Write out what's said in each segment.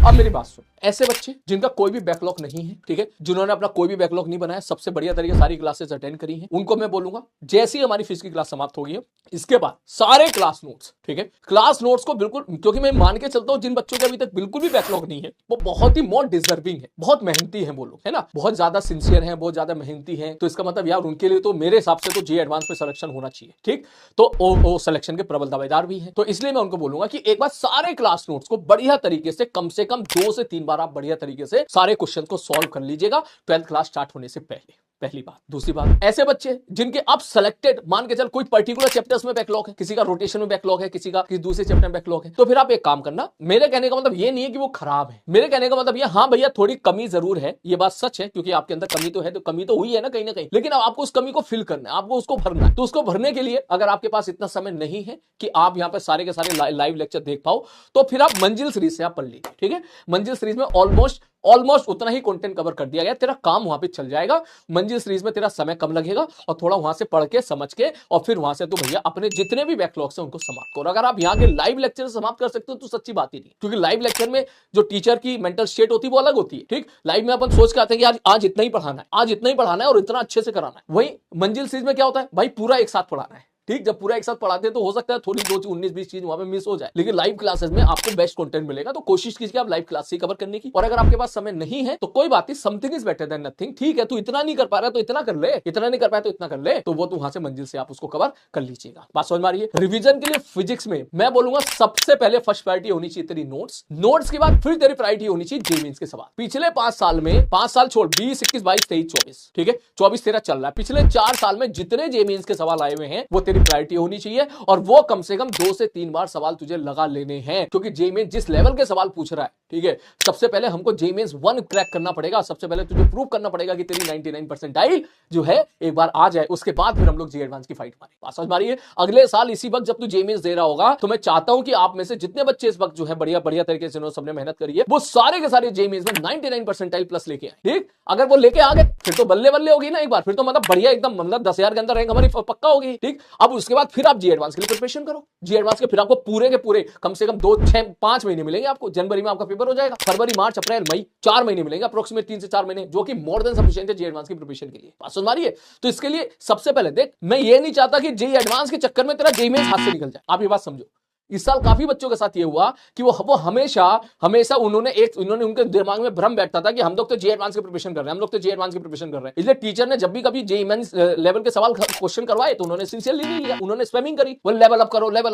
अब मेरी बात सुन, ऐसे बच्चे जिनका कोई भी बैकलॉग नहीं है, ठीक है, जिन्होंने अपना कोई भी बैकलॉग नहीं बनाया, सबसे बढ़िया तरीके सारी क्लासेस अटेंड करी हैं, उनको मैं बोलूंगा जैसे ही हमारी फिजिक्स की क्लास समाप्त होगी इसके बाद सारे क्लास नोट्स, ठीक है, क्लास नोट्स को बिल्कुल, क्योंकि मैं मान के चलता हूं जिन बच्चों के अभी तक बिल्कुल भी बैकलॉग नहीं है वो बहुत ही मोर डिजर्विंग है, बहुत मेहनती है वो लोग, है ना, बहुत ज्यादा सिंसियर है, बहुत ज्यादा मेहनती है। तो इसका मतलब यार उनके लिए तो मेरे हिसाब से तो जे एडवांस में सिलेक्शन होना चाहिए, ठीक। तो वो सिलेक्शन के प्रबल दावेदार भी हैं, तो इसलिए मैं उनको बोलूंगा कि एक बार सारे क्लास नोट्स को बढ़िया तरीके से कम 2 से 3 बार आप बढ़िया तरीके से सारे क्वेश्चन को सॉल्व कर लीजिएगा 12th क्लास स्टार्ट होने से पहले। पहली बात। दूसरी बात, ऐसे बच्चे जिनके अब सेलेक्टेड, मान के चल कोई पर्टिकुलर चैप्टर्स में बैकलॉग है, किसी का रोटेशन में बैकलॉग है, किसी का किसी दूसरे चैप्टर में बैकलॉग है, तो फिर आप एक काम करना, मेरे कहने का मतलब ये नहीं है कि वो खराब है, मेरे कहने का मतलब ये, हाँ भैया थोड़ी कमी जरूर है, ये बात सच है, क्योंकि आपके अंदर कमी तो है, तो कमी तो हुई है ना कहीं, लेकिन अब आपको उस कमी को फिल करना है, आपको उसको भरना है। तो उसको भरने के लिए अगर आपके पास इतना समय नहीं है कि आप यहाँ पे सारे के सारे लाइव लेक्चर देख पाओ, तो फिर आप मंजिल सीरीज से आप पढ़ लीजिए, ठीक है। मंजिल सीरीज में ऑलमोस्ट उतना ही कंटेंट कवर कर दिया गया, तेरा काम वहां पे चल जाएगा। मंजिल सीरीज में तेरा समय कम लगेगा और थोड़ा वहां से पढ़ के समझ के और फिर वहां से तो भैया अपने जितने भी बैकलॉग्स हैं उनको समाप्त करो। अगर आप यहाँ के लाइव लेक्चर से समाप्त कर सकते हो तो सच्ची बात ही नहीं, क्योंकि लाइव लेक्चर में जो टीचर की मेंटल स्टेट होती है वो अलग होती है, ठीक। लाइव में अपन सोच के आते हैं कि आज इतना ही पढ़ाना है, आज इतना ही पढ़ाना है और इतना अच्छे से कराना है। वही मंजिल सीरीज में क्या होता है भाई, पूरा एक साथ पढ़ाना है, ठीक। जब पूरा एक साथ पढ़ाते हैं तो हो सकता है थोड़ी 19-20 चीज वहां पे मिस हो जाए, लेकिन लाइव क्लासेस में आपको बेस्ट कंटेंट मिलेगा। तो कोशिश कीजिए आप लाइव क्लास से कवर करने की, और अगर आपके पास समय नहीं है तो कोई बात नहीं, something is better than nothing, ठीक है। तू इतना नहीं कर पा रहा है तो इतना कर ले, इतना नहीं कर पाया तो इतना कर ले, तो वो तो वहां से मंजिल से आप उसको कवर कर लीजिएगा। बात समझ में आ रही है। रिवीजन के लिए फिजिक्स में मैं बोलूंगा सबसे पहले फर्स्ट प्रायोरिटी होनी चाहिए तेरी नोट्स के बाद फिर तेरी प्रायोरिटी होनी चाहिए जे मीन्स के सवाल। पिछले 5 साल में, 5 साल छोड़, 20, 21, 22, 23, 24, ठीक है, 24 तेरा चल रहा है, पिछले 4 साल में जितने जे मीन्स के सवाल आए हुए हैं वो तेरी प्रायोरिटी होनी चाहिए, और वो कम से कम 2 से 3 बार सवाल तुझे लगा लेने हैं, क्योंकि जे मीन्स जिस लेवल के सवाल पूछ रहा है, ठीक है, सबसे पहले हमको जे मीन्स 1 क्रैक करना पड़ेगा। सबसे पहले तुझे प्रूव करना पड़ेगा कि तेरी 99 परसेंटाइल जो है एक बार आ जाए, उसके बाद फिर हम लोग जे एडवांस की फाइट मारेंगे। बात समझ में आ रही है। अगले साल इसी वक्त जब तू जे मीन्स दे रहा होगा तो मैं चाहता हूं कि आप में से जितने बच्चे इस वक्त जो है बढ़िया तरीके से सबने मेहनत करी है, वो सारे के सारे जे मीन्स में 99 परसेंटाइल प्लस लेके आए, ठीक। अगर वो लेके आ गए फिर तो बल्ले बल्ले होगी ना एक बार, फिर तो मतलब बढ़िया एकदम, मतलब 10,000 के अंदर रैंक हमारी पक्का होगी, ठीक। अब उसके बाद फिर आप जे एडवांस के लिए प्रिपरेशन करो। जी एडवांस के फिर आपको पूरे के पूरे कम से कम 2, 6, 5 महीने मिलेंगे आपको। जनवरी में आपका पेपर हो जाएगा, फरवरी, मार्च, अप्रैल, मई, 4 महीने मिलेंगे, अप्रोक्सीमेट 3 से 4 महीने, जो कि मोर देन सफिशिएंट है जी एडवांस की प्रिपरेशन के लिए। बात समझ आ रही है। तो इसके लिए सबसे पहले देख, मैं ये नहीं चाहता कि जे एडवांस के चक्कर में तेरा जे मेंस हाथ से निकल जाए। आप ये बात समझो। इस साल काफी बच्चों के साथ ये हुआ कि वो हमेशा उन्होंने उनके दिमाग में भ्रम बैठता था कि हम लोग तो जे एडवांस की प्रिपरेशन कर रहे हैं, हम लोग तो जे एडवांस की प्रिपरेशन कर रहे हैं। इसलिए टीचर ने जब भी कभी जे मेंस लेवल के सवाल क्वेश्चन करवाए तो उन्होंने सिंसियरली नहीं लिया, उन्होंने स्पैमिंग करी, वो लेवल अप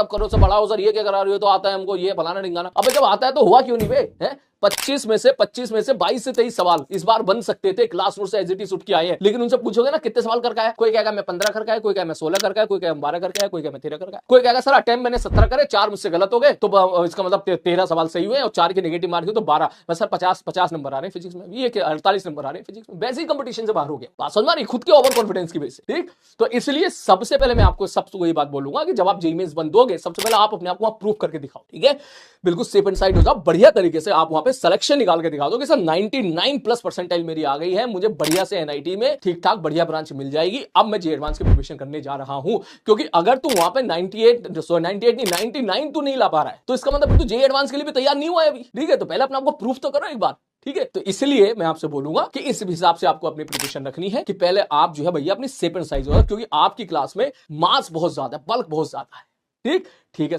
करो, सब बढ़ाओ सर, ये क्या करा रहे हो, तो आता है हमको ये फलाना ढिंगाना। अब जब आता है तो हुआ क्यों नहीं बे, है 25 में से 22 से 23 सवाल इस बार बन सकते थे, क्लास नोट से एसजीटी उठ के आए हैं, लेकिन उनसे पूछोगे ना कितने सवाल करके आया, कोई कहेगा मैं 15 करके आया, कोई कहेगा मैं 16 करके आया, कोई कहेगा 12 करके आया, कोई कहेगा मैं 13 करके आया, कोई कहेगा सर अटेम्प्ट मैंने 17 करे, 4 मुझसे गलत हो गए, तो इसका मतलब 13 सवाल सही हुए और 4 के नेगेटिव मार्क हुए तो 12, बस सर 50 नंबर आ रहे हैं फिजिक्स में, ये 48 नंबर आ रहे हैं फिजिक्स में। वैसे ही कंपटीशन से बाहर हो गया। बात समझ में आ रही, खुद के ओवर कॉन्फिडेंस की वजह से, ठीक। तो इसलिए सबसे पहले मैं आपको ये बात बोलूंगा कि जब आप जे मेंस दोगे सबसे पहले आप अपने आप को प्रूव करके दिखाओ, ठीक है, बिल्कुल सेफ एंड साइड हो जाओ, बढ़िया तरीके से आप वहां पे सिलेक्शन निकाल के दिखा दो कि सर 99 प्लस परसेंटाइल मेरी आ गई है, मुझे बढ़िया से एनआईटी में ठीक ठाक बढ़िया ब्रांच मिल जाएगी, अब मैं जे एडवांस की प्रिपरेशन करने जा रहा हूं। क्योंकि अगर तू वहां पे 99 तू नहीं ला पा रहा है तो इसका मतलब तू जे एडवांस के लिए भी तैयार नहीं हुआ है अभी, ठीक है। तो पहले अपने आपको प्रूफ तो करो एक बार, ठीक है। तो इसलिए मैं आपसे बोलूंगा कि इस हिसाब से आपको अपनी प्रिपरेशन रखनी है कि पहले आप जो है भैया अपनी सेप एंड साइज होगा, क्योंकि आपकी क्लास में मास बहुत ज्यादा है, बल्क बहुत ज्यादा है, ठीक है।